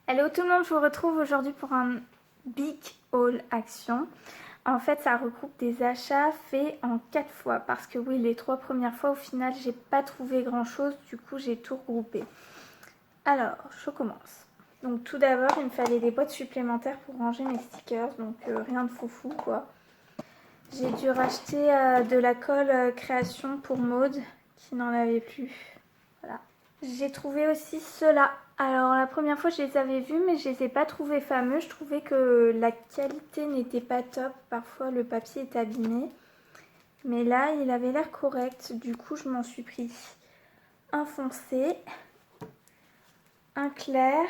Hello tout le monde, je vous retrouve aujourd'hui pour un Big Haul Action. En fait, ça regroupe des achats faits en 4 fois parce que oui, les 3 premières fois, au final, j'ai pas trouvé grand chose, du coup, j'ai tout regroupé. Alors, je commence. Donc tout d'abord, il me fallait des boîtes supplémentaires pour ranger mes stickers, donc rien de foufou quoi. J'ai dû racheter de la colle création pour Maude qui n'en avait plus. Voilà. J'ai trouvé aussi ceux-là. Alors la première fois je les avais vus mais je les ai pas trouvés fameux. Je trouvais que la qualité n'était pas top. Parfois le papier est abîmé. Mais là il avait l'air correct. Du coup je m'en suis pris un foncé, un clair.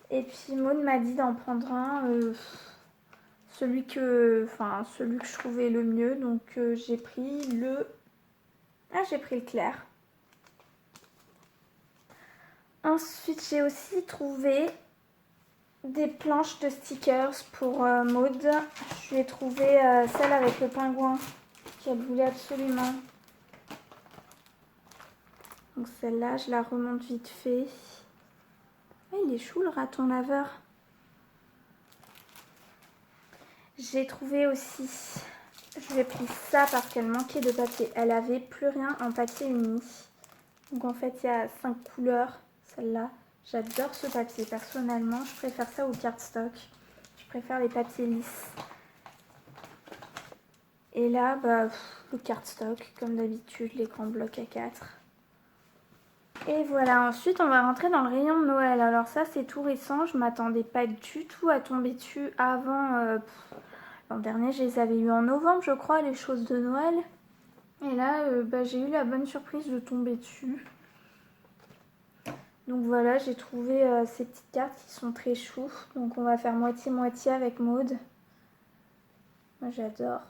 Et puis Maud m'a dit d'en prendre un. Celui que je trouvais le mieux. Donc j'ai pris le... Ah, j'ai pris le clair. Ensuite j'ai aussi trouvé des planches de stickers pour Maud. Je lui ai trouvé celle avec le pingouin qu'elle voulait absolument. Donc celle-là, je la remonte vite fait. Ah, il est chou le raton laveur. J'ai trouvé aussi, je lui ai pris ça parce qu'elle manquait de papier. Elle avait plus rien en papier uni. Donc en fait, il y a 5 couleurs, celle-là. J'adore ce papier. Personnellement, je préfère ça au cardstock. Je préfère les papiers lisses. Et là, le cardstock, comme d'habitude, les grands blocs A4. Et voilà, ensuite on va rentrer dans le rayon de Noël. Alors ça c'est tout récent, je m'attendais pas du tout à tomber dessus avant. L'an dernier je les avais eu en novembre je crois, les choses de Noël. Et là j'ai eu la bonne surprise de tomber dessus. Donc voilà, j'ai trouvé ces petites cartes qui sont très chou. Donc on va faire moitié-moitié avec Maud. Moi j'adore.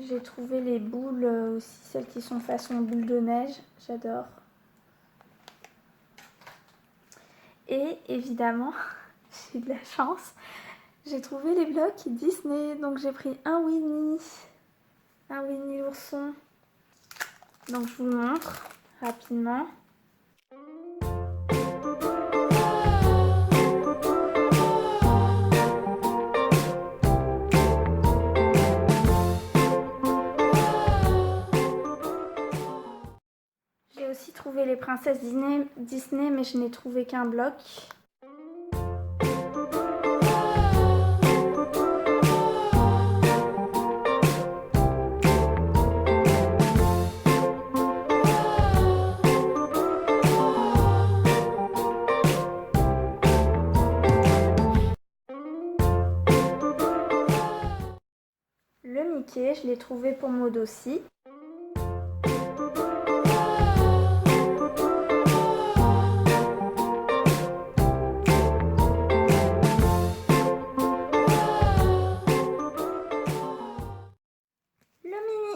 J'ai trouvé les boules aussi, celles qui sont façon boule de neige. J'adore. Et évidemment, j'ai de la chance, j'ai trouvé les blocs Disney. Donc j'ai pris un Winnie l'ourson. Donc je vous le montre rapidement. J'ai aussi trouvé les princesses Disney mais je n'ai trouvé qu'un bloc. Le Mickey, je l'ai trouvé pour Maud aussi. Le Mini.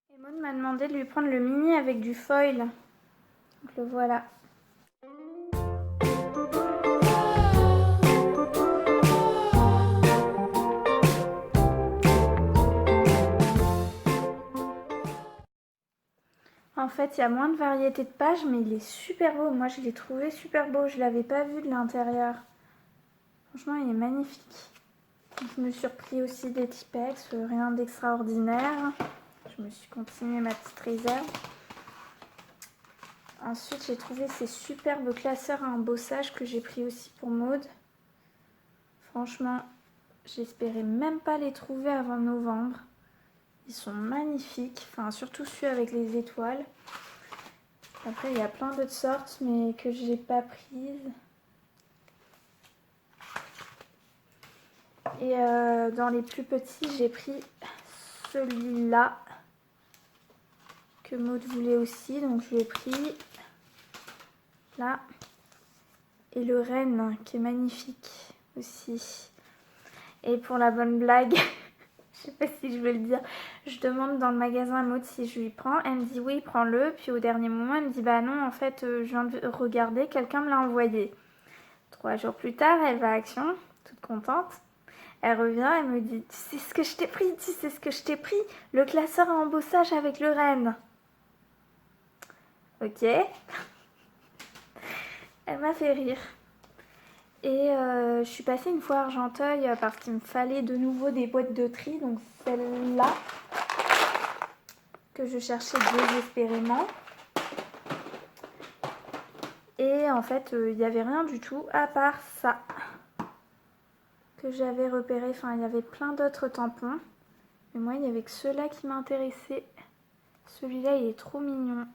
Et Maud m'a demandé de lui prendre le Mini avec du foil. Donc le voilà. En fait, il y a moins de variété de pages, mais il est super beau. Moi, je l'ai trouvé super beau. Je ne l'avais pas vu de l'intérieur. Franchement, il est magnifique. Je me suis repris aussi des Tipex, rien d'extraordinaire. Je me suis continué ma petite réserve. Ensuite, j'ai trouvé ces superbes classeurs à embossage que j'ai pris aussi pour Maud. Franchement, j'espérais même pas les trouver avant novembre. Ils sont magnifiques, enfin surtout celui avec les étoiles. Après, il y a plein d'autres sortes, mais que j'ai pas prises. Et dans les plus petits, j'ai pris celui-là que Maud voulait aussi. Donc je l'ai pris là. Et le renne qui est magnifique aussi. Et pour la bonne blague, sais pas si je veux le dire. Je demande dans le magasin à Maud si je lui prends. Elle me dit oui, prends-le. Puis au dernier moment, elle me dit bah non, en fait, je viens de regarder, quelqu'un me l'a envoyé. 3 jours plus tard, elle va à Action, toute contente. Elle revient, elle me dit tu sais ce que je t'ai pris, tu sais ce que je t'ai pris, le classeur à embossage avec le renne. Ok. Elle m'a fait rire. Et je suis passée une fois à Argenteuil parce qu'il me fallait de nouveau des boîtes de tri. Donc celle-là que je cherchais désespérément. Et en fait, il n'y avait rien du tout à part ça que j'avais repéré. Enfin, il y avait plein d'autres tampons. Mais moi, il n'y avait que ceux-là qui m'intéressaient. Celui-là, il est trop mignon.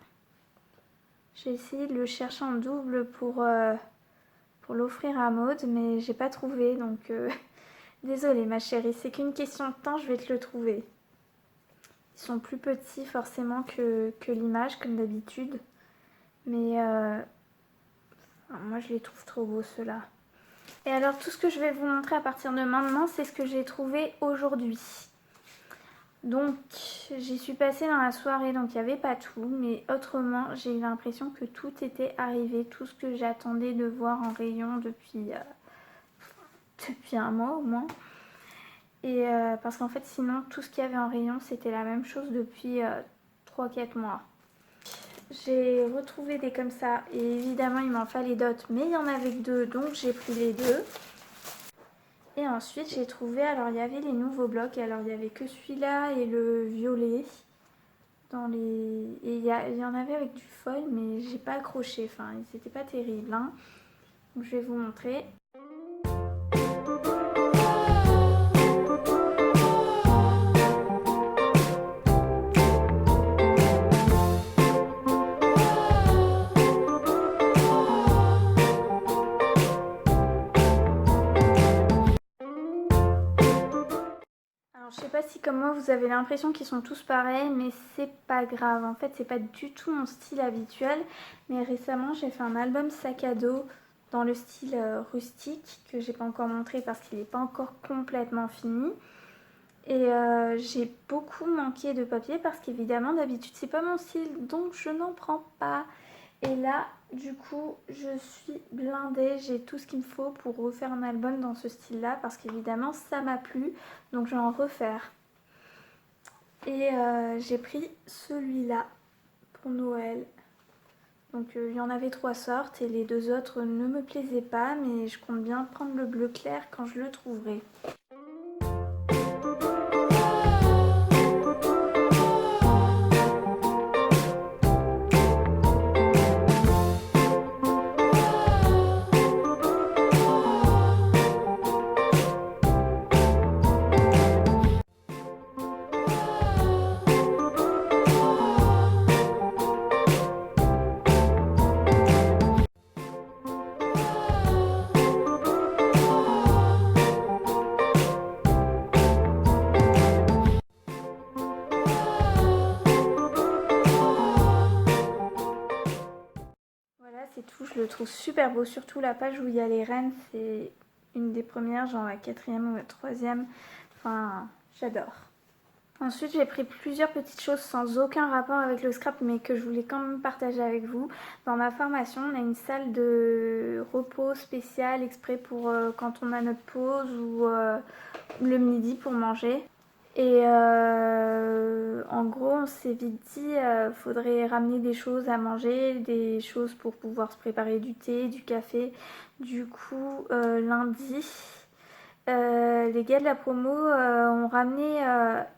J'ai essayé de le chercher en double pour l'offrir à Maud, mais j'ai pas trouvé. Donc, désolée ma chérie, c'est qu'une question de temps, je vais te le trouver. Ils sont plus petits forcément que l'image, comme d'habitude. Mais moi, je les trouve trop beaux, ceux-là. Et alors, tout ce que je vais vous montrer à partir de maintenant, c'est ce que j'ai trouvé aujourd'hui. Donc, j'y suis passée dans la soirée, donc il n'y avait pas tout. Mais autrement, j'ai eu l'impression que tout était arrivé. Tout ce que j'attendais de voir en rayon depuis un mois au moins. Et parce qu'en fait, sinon, tout ce qu'il y avait en rayon, c'était la même chose depuis 3-4 mois. J'ai retrouvé des comme ça et évidemment il m'en fallait d'autres, mais il y en avait que 2, donc j'ai pris les 2. Et ensuite j'ai trouvé, alors il y avait les nouveaux blocs, alors il y avait que celui-là et le violet dans les... Et il y en avait avec du foil, mais j'ai pas accroché, enfin ils étaient pas terribles, hein. Donc je vais vous montrer. Je sais pas si comme moi vous avez l'impression qu'ils sont tous pareils, mais c'est pas grave. En fait, c'est pas du tout mon style habituel. Mais récemment, j'ai fait un album sac à dos dans le style rustique que j'ai pas encore montré parce qu'il n'est pas encore complètement fini. Et j'ai beaucoup manqué de papier parce qu'évidemment, d'habitude, c'est pas mon style, donc je n'en prends pas. Et là, du coup, je suis blindée. J'ai tout ce qu'il me faut pour refaire un album dans ce style-là parce qu'évidemment, ça m'a plu. Donc, je vais en refaire. Et j'ai pris celui-là pour Noël. Donc, il y en avait 3 sortes et les 2 autres ne me plaisaient pas. Mais je compte bien prendre le bleu clair quand je le trouverai. C'est tout, je le trouve super beau, surtout la page où il y a les rennes, c'est une des premières, genre la 4e ou la 3e, enfin j'adore. Ensuite j'ai pris plusieurs petites choses sans aucun rapport avec le scrap mais que je voulais quand même partager avec vous. Dans ma formation on a une salle de repos spéciale exprès pour quand on a notre pause ou le midi pour manger. Et en gros, on s'est vite dit, faudrait ramener des choses à manger, des choses pour pouvoir se préparer du thé, du café. Du coup, lundi, les gars de la promo ont ramené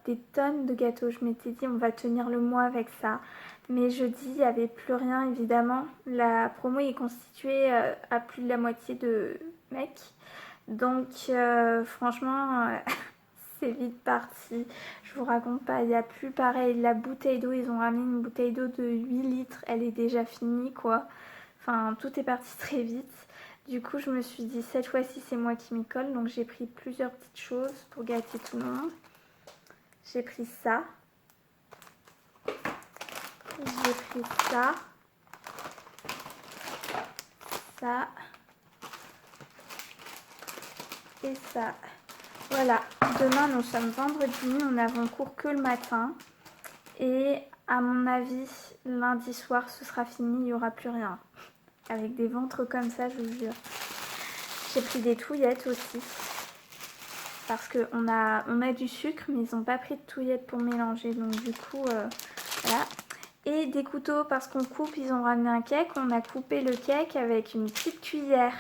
des tonnes de gâteaux. Je m'étais dit, on va tenir le mois avec ça. Mais jeudi, il n'y avait plus rien, évidemment. La promo est constituée à plus de la moitié de mecs. Donc, franchement... c'est vite parti, je vous raconte pas, il n'y a plus pareil, la bouteille d'eau, ils ont ramené une bouteille d'eau de 8 litres, elle est déjà finie quoi, enfin tout est parti très vite. Du coup je me suis dit cette fois-ci c'est moi qui m'y colle, donc j'ai pris plusieurs petites choses pour gâter tout le monde. J'ai pris ça, j'ai pris ça, ça et ça. Voilà, demain nous sommes vendredi, nous n'avons cours que le matin. Et à mon avis, lundi soir ce sera fini, il n'y aura plus rien. Avec des ventres comme ça, je vous jure. J'ai pris des touillettes aussi. Parce qu'on a du sucre, mais ils n'ont pas pris de touillettes pour mélanger. Donc du coup, voilà. Et des couteaux parce qu'on coupe, ils ont ramené un cake. On a coupé le cake avec une petite cuillère.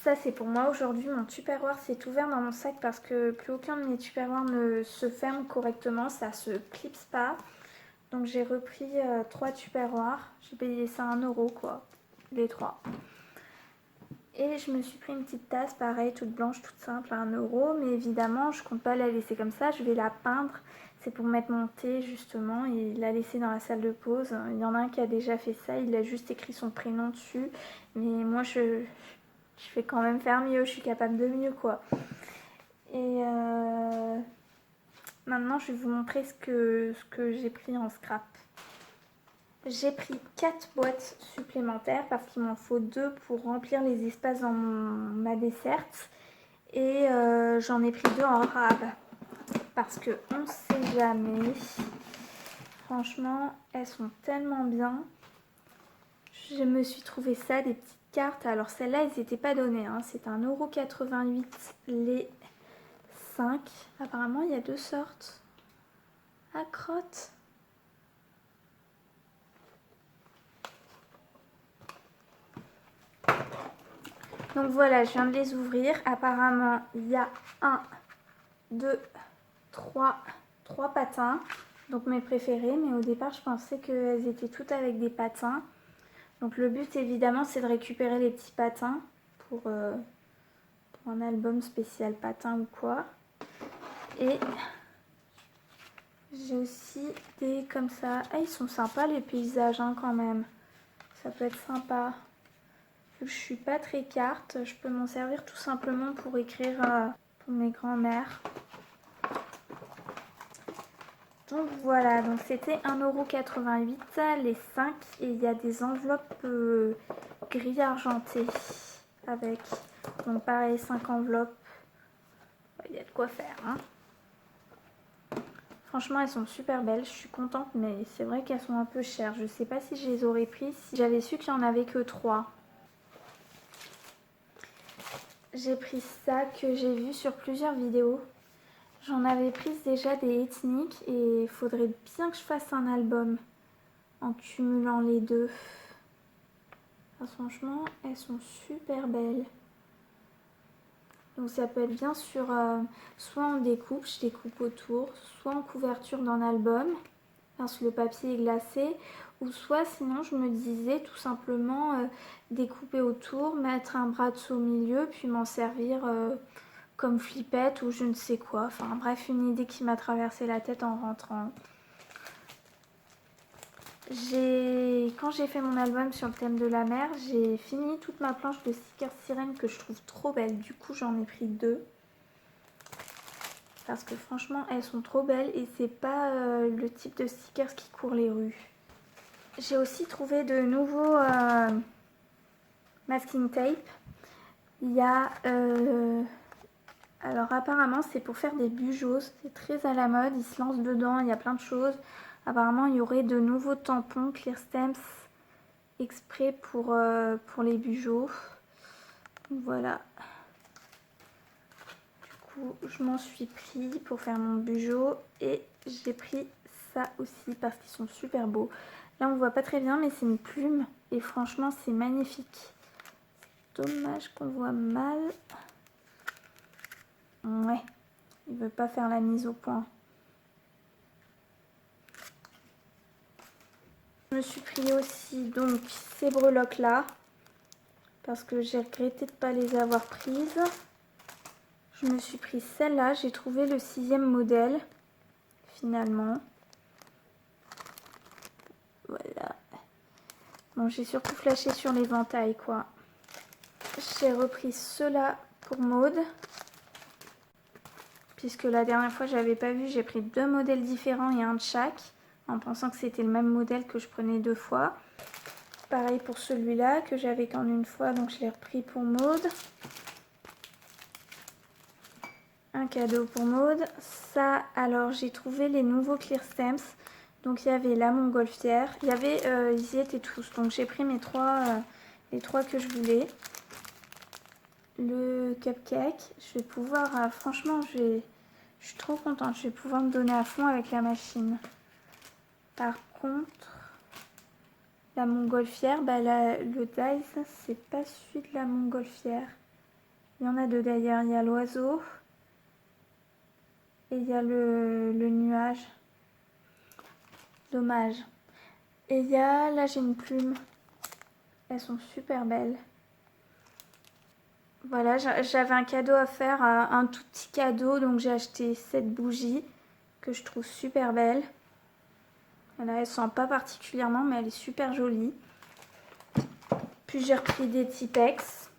Ça c'est pour moi aujourd'hui. Mon Tupperware s'est ouvert dans mon sac parce que plus aucun de mes Tupperware ne se ferme correctement. Ça se clipse pas. Donc j'ai repris 3 Tupperware. J'ai payé ça 1 € quoi. Les 3. Et je me suis pris une petite tasse, pareil, toute blanche, toute simple, à 1 €. Mais évidemment, je compte pas la laisser comme ça. Je vais la peindre. C'est pour mettre mon thé, justement, et la laisser dans la salle de pause. Il y en a un qui a déjà fait ça. Il a juste écrit son prénom dessus. Mais moi, je vais quand même faire mieux. Je suis capable de mieux, quoi. Et maintenant, je vais vous montrer ce que j'ai pris en scrap. J'ai pris 4 boîtes supplémentaires parce qu'il m'en faut 2 pour remplir les espaces dans ma desserte. Et j'en ai pris 2 en rab parce que on sait jamais. Franchement, elles sont tellement bien. Je me suis trouvé ça, des petites cartes. Alors celles-là, elles n'étaient pas données. Hein. C'est 1,88 € les 5. Apparemment, il y a 2 sortes. À crotte. Donc voilà, je viens de les ouvrir. Apparemment, il y a 1, 2, 3 patins. Donc mes préférés. Mais au départ, je pensais qu'elles étaient toutes avec des patins. Donc le but, évidemment, c'est de récupérer les petits patins pour un album spécial patin ou quoi. Et j'ai aussi des comme ça. Ah, ils sont sympas les paysages hein, quand même. Ça peut être sympa. Je suis pas très carte, je peux m'en servir tout simplement pour écrire pour mes grands-mères. Donc voilà, donc c'était 1,88 € les 5 et il y a des enveloppes gris argenté avec, donc pareil 5 enveloppes, il y a de quoi faire. Hein. Franchement elles sont super belles, je suis contente mais c'est vrai qu'elles sont un peu chères. Je sais pas si je les aurais prises si j'avais su qu'il n'y en avait que 3. J'ai pris ça que j'ai vu sur plusieurs vidéos. J'en avais pris déjà des ethniques et il faudrait bien que je fasse un album en cumulant les deux. Enfin, franchement, elles sont super belles. Donc ça peut être bien sur soit en découpe, je découpe autour, soit en couverture d'un album, parce que le papier est glacé, ou soit sinon je me disais tout simplement découper autour, mettre un bras au milieu, puis m'en servir comme flippette ou je ne sais quoi. Enfin bref, une idée qui m'a traversé la tête en rentrant. Quand j'ai fait mon album sur le thème de la mer, j'ai fini toute ma planche de stickers sirène que je trouve trop belle. Du coup, j'en ai pris 2. Parce que franchement, elles sont trop belles et c'est pas le type de stickers qui court les rues. J'ai aussi trouvé de nouveaux masking tape. Il y a... alors apparemment, c'est pour faire des bujots. C'est très à la mode. Ils se lancent dedans. Il y a plein de choses. Apparemment, il y aurait de nouveaux tampons Clear Stamps exprès pour les bujots. Voilà. Du coup, je m'en suis pris pour faire mon bujot. Et j'ai pris ça aussi parce qu'ils sont super beaux. Là, on voit pas très bien, mais c'est une plume. Et franchement, c'est magnifique. C'est dommage qu'on voit mal. Ouais, il veut pas faire la mise au point. Je me suis pris aussi donc ces breloques là parce que j'ai regretté de ne pas les avoir prises. Je me suis pris celle-là, j'ai trouvé le 6e modèle finalement. Voilà. Bon, j'ai surtout flashé sur l'éventail quoi. J'ai repris ceux-là pour Maude. Puisque la dernière fois j'avais pas vu, j'ai pris 2 modèles différents et un de chaque. En pensant que c'était le même modèle que je prenais 2 fois. Pareil pour celui-là que j'avais qu'en une fois, donc je l'ai repris pour Maude. un cadeau pour Maud. Ça, alors j'ai trouvé les nouveaux Clear Stamps. Donc il y avait la montgolfière. Il y avait, ils y étaient tous. Donc j'ai pris mes les trois que je voulais. Le cupcake. Je vais pouvoir, franchement, je suis trop contente. Je vais pouvoir me donner à fond avec la machine. Par contre, la montgolfière, bah le dice, c'est pas celui de la montgolfière. Il y en a deux d'ailleurs. Il y a l'oiseau et il y a le nuage. Dommage. Et il y a, là j'ai une plume. Elles sont super belles. Voilà, j'avais un cadeau à faire, un tout petit cadeau. Donc j'ai acheté cette bougie que je trouve super belle. Voilà, elle sent pas particulièrement, mais elle est super jolie. Puis j'ai repris des Tipex.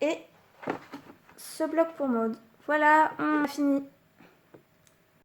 Et ce bloc pour Maud. Voilà, on a fini.